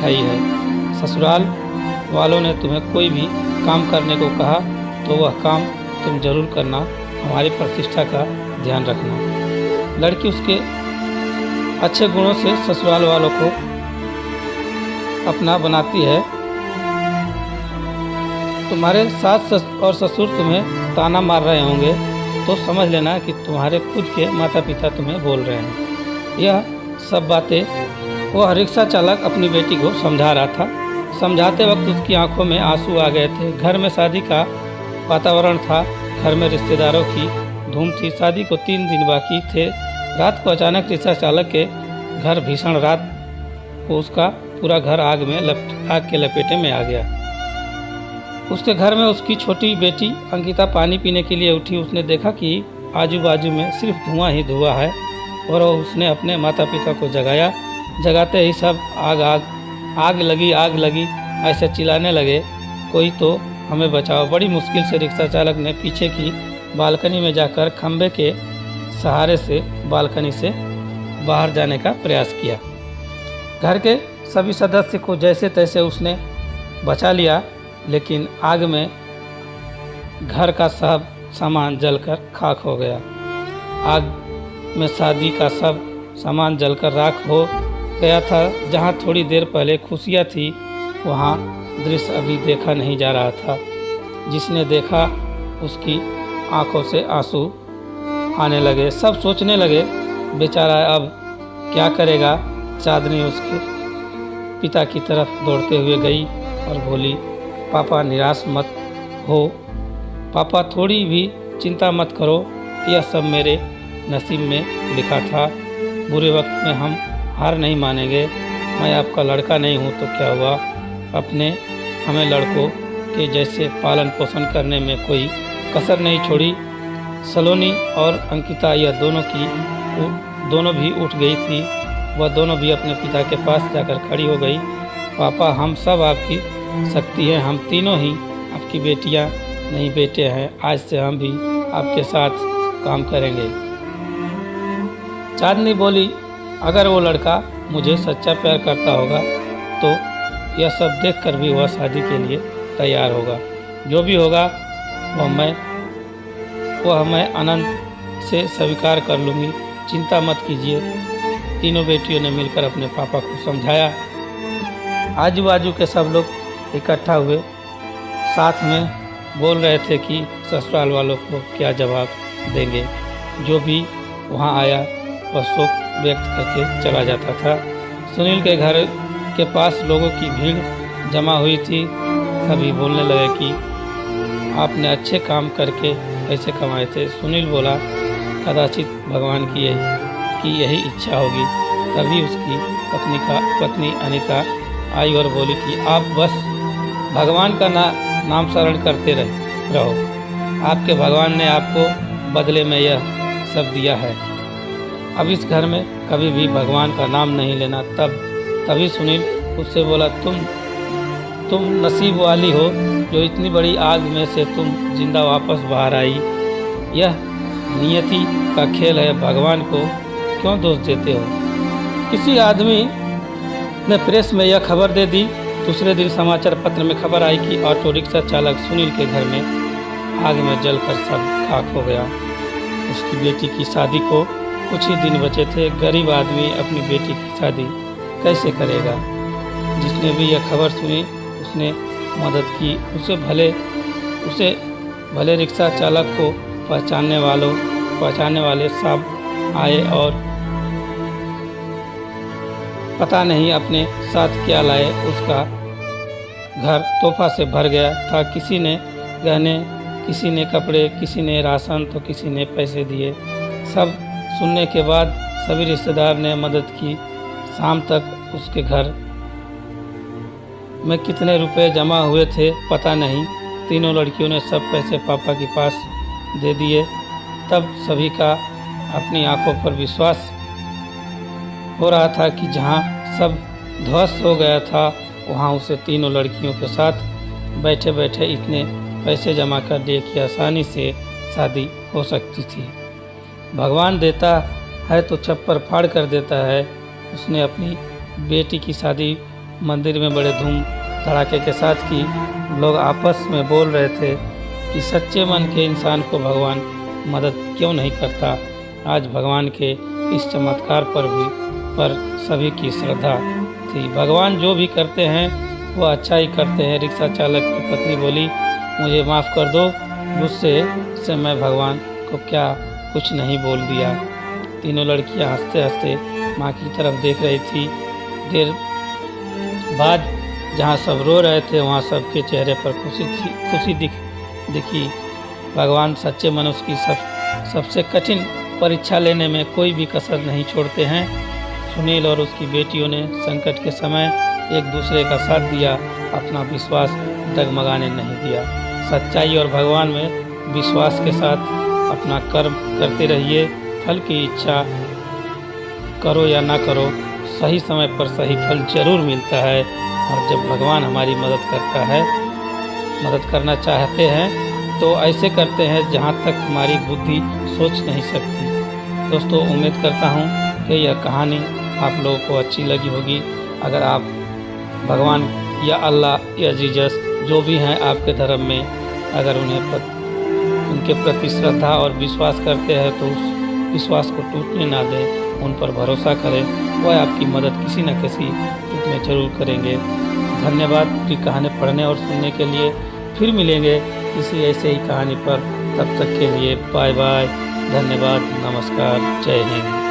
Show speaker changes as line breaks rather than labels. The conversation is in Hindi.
दिखाई है। ससुराल वालों ने तुम्हें कोई भी काम करने को कहा तो वह काम तुम जरूर करना, हमारी प्रतिष्ठा का ध्यान रखना। लड़की उसके अच्छे गुणों से ससुराल वालों को अपना बनाती है। तुम्हारे सास और ससुर तुम्हें ताना मार रहे होंगे तो समझ लेना कि तुम्हारे खुद के माता पिता तुम्हें बोल रहे हैं। यह सब बातें वह रिक्शा चालक अपनी बेटी को समझा रहा था। समझाते वक्त उसकी आंखों में आंसू आ गए थे। घर में शादी का वातावरण था, घर में रिश्तेदारों की धूम थी। शादी को 3 दिन बाकी थे। रात को अचानक रिक्शा चालक के घर भीषण रात को उसका पूरा घर आग के लपेटे में आ गया। उसके घर में उसकी छोटी बेटी अंकिता पानी पीने के लिए उठी। उसने देखा कि आजू बाजू में सिर्फ धुआं ही धुआं है और उसने अपने माता पिता को जगाया। जगाते ही सब आग लगी ऐसे चिल्लाने लगे, कोई तो हमें बचाओ। बड़ी मुश्किल से रिक्शा चालक ने पीछे की बालकनी में जाकर खंभे के सहारे से बालकनी से बाहर जाने का प्रयास किया। घर के सभी सदस्य को जैसे तैसे उसने बचा लिया, लेकिन आग में घर का सब सामान जलकर खाक हो गया। आग में शादी का सब सामान जलकर राख हो गया था। जहां थोड़ी देर पहले खुशियां थी वहां दृश्य अभी देखा नहीं जा रहा था। जिसने देखा उसकी आंखों से आंसू आने लगे। सब सोचने लगे बेचारा अब क्या करेगा। चांदनी उसके पिता की तरफ दौड़ते हुए गई और बोली, पापा निराश मत हो, पापा थोड़ी भी चिंता मत करो, यह सब मेरे नसीब में लिखा था। बुरे वक्त में हम हार नहीं मानेंगे। मैं आपका लड़का नहीं हूँ तो क्या हुआ, अपने हमें लड़कों के जैसे पालन पोषण करने में कोई कसर नहीं छोड़ी। सलोनी और अंकिता यह दोनों भी उठ गई थी। वह दोनों भी अपने पिता के पास जाकर खड़ी हो गई। पापा हम सब आपकी शक्ति हैं, हम तीनों ही आपकी बेटियां नहीं बेटे हैं। आज से हम भी आपके साथ काम करेंगे। चांदनी बोली, अगर वो लड़का मुझे सच्चा प्यार करता होगा तो यह सब देखकर भी वह शादी के लिए तैयार होगा। जो भी होगा वह मैं आनंद से स्वीकार कर लूँगी। चिंता मत कीजिए। तीनों बेटियों ने मिलकर अपने पापा को समझाया। आजू बाजू के सब लोग इकट्ठा हुए, साथ में बोल रहे थे कि ससुराल वालों को क्या जवाब देंगे। जो भी वहाँ आया वह शोक व्यक्त करके चला जाता था। सुनील के घर के पास लोगों की भीड़ जमा हुई थी। सभी बोलने लगे कि आपने अच्छे काम करके पैसे कमाए थे। सुनील बोला, कदाचित भगवान की यही इच्छा होगी। तभी उसकी पत्नी अनीता आई और बोली कि आप बस भगवान का नाम स्मरण करते रहो। आपके भगवान ने आपको बदले में यह सब दिया है। अब इस घर में कभी भी भगवान का नाम नहीं लेना। तभी सुनील उससे बोला, तुम नसीब वाली हो जो इतनी बड़ी आग में से तुम जिंदा वापस बाहर आई। यह नियति का खेल है, भगवान को क्यों दोष देते हो। किसी आदमी ने प्रेस में यह खबर दे दी। दूसरे दिन समाचार पत्र में खबर आई कि ऑटो रिक्शा चालक सुनील के घर में आग में जलकर सब खाक हो गया। उसकी बेटी की शादी को कुछ ही दिन बचे थे। गरीब आदमी अपनी बेटी की शादी कैसे करेगा। जिसने भी यह खबर सुनी उसने मदद की। उसे भले रिक्शा चालक को पहचानने वाले सब आए और पता नहीं अपने साथ क्या लाए। उसका घर तोहफा से भर गया था। किसी ने गहने, किसी ने कपड़े, किसी ने राशन तो किसी ने पैसे दिए। सब सुनने के बाद सभी रिश्तेदार ने मदद की। शाम तक उसके घर में कितने रुपए जमा हुए थे पता नहीं। तीनों लड़कियों ने सब पैसे पापा के पास दे दिए। तब सभी का अपनी आंखों पर विश्वास हो रहा था कि जहां सब ध्वस्त हो गया था वहां उसे तीनों लड़कियों के साथ बैठे बैठे इतने पैसे जमा कर दिए कि आसानी से शादी हो सकती थी। भगवान देता है तो छप्पर फाड़ कर देता है। उसने अपनी बेटी की शादी मंदिर में बड़े धूम धड़ाके के साथ की लोग आपस में बोल रहे थे कि सच्चे मन के इंसान को भगवान मदद क्यों नहीं करता। आज भगवान के इस चमत्कार पर सभी की श्रद्धा थी। भगवान जो भी करते हैं वो अच्छा ही करते हैं। रिक्शा चालक की पत्नी बोली, मुझे माफ़ कर दो, गुस्से से मैं भगवान को क्या कुछ नहीं बोल दिया। तीनों लड़कियां हंसते हंसते माँ की तरफ देख रही थी। देर बाद जहाँ सब रो रहे थे वहाँ सबके चेहरे पर खुशी दिखी। भगवान सच्चे मनुष्य की सबसे कठिन परीक्षा लेने में कोई भी कसर नहीं छोड़ते हैं। सुनील और उसकी बेटियों ने संकट के समय एक दूसरे का साथ दिया, अपना विश्वास डगमगाने नहीं दिया। सच्चाई और भगवान में विश्वास के साथ अपना कर्म करते रहिए। फल की इच्छा करो या ना करो, सही समय पर सही फल जरूर मिलता है। और जब भगवान हमारी मदद करना चाहते हैं तो ऐसे करते हैं जहाँ तक हमारी बुद्धि सोच नहीं सकती। दोस्तों, उम्मीद करता हूँ कि यह कहानी आप लोगों को अच्छी लगी होगी। अगर आप भगवान या अल्लाह या जीसस जो भी हैं आपके धर्म में, अगर उनके प्रति श्रद्धा और विश्वास करते हैं तो उस विश्वास को टूटने ना दें, उन पर भरोसा करें। वह आपकी मदद किसी न किसी रूप में जरूर करेंगे। धन्यवाद पूरी कहानी पढ़ने और सुनने के लिए। फिर मिलेंगे किसी ऐसे ही कहानी पर। तब तक के लिए बाय बाय, धन्यवाद, नमस्कार, जय हिंद।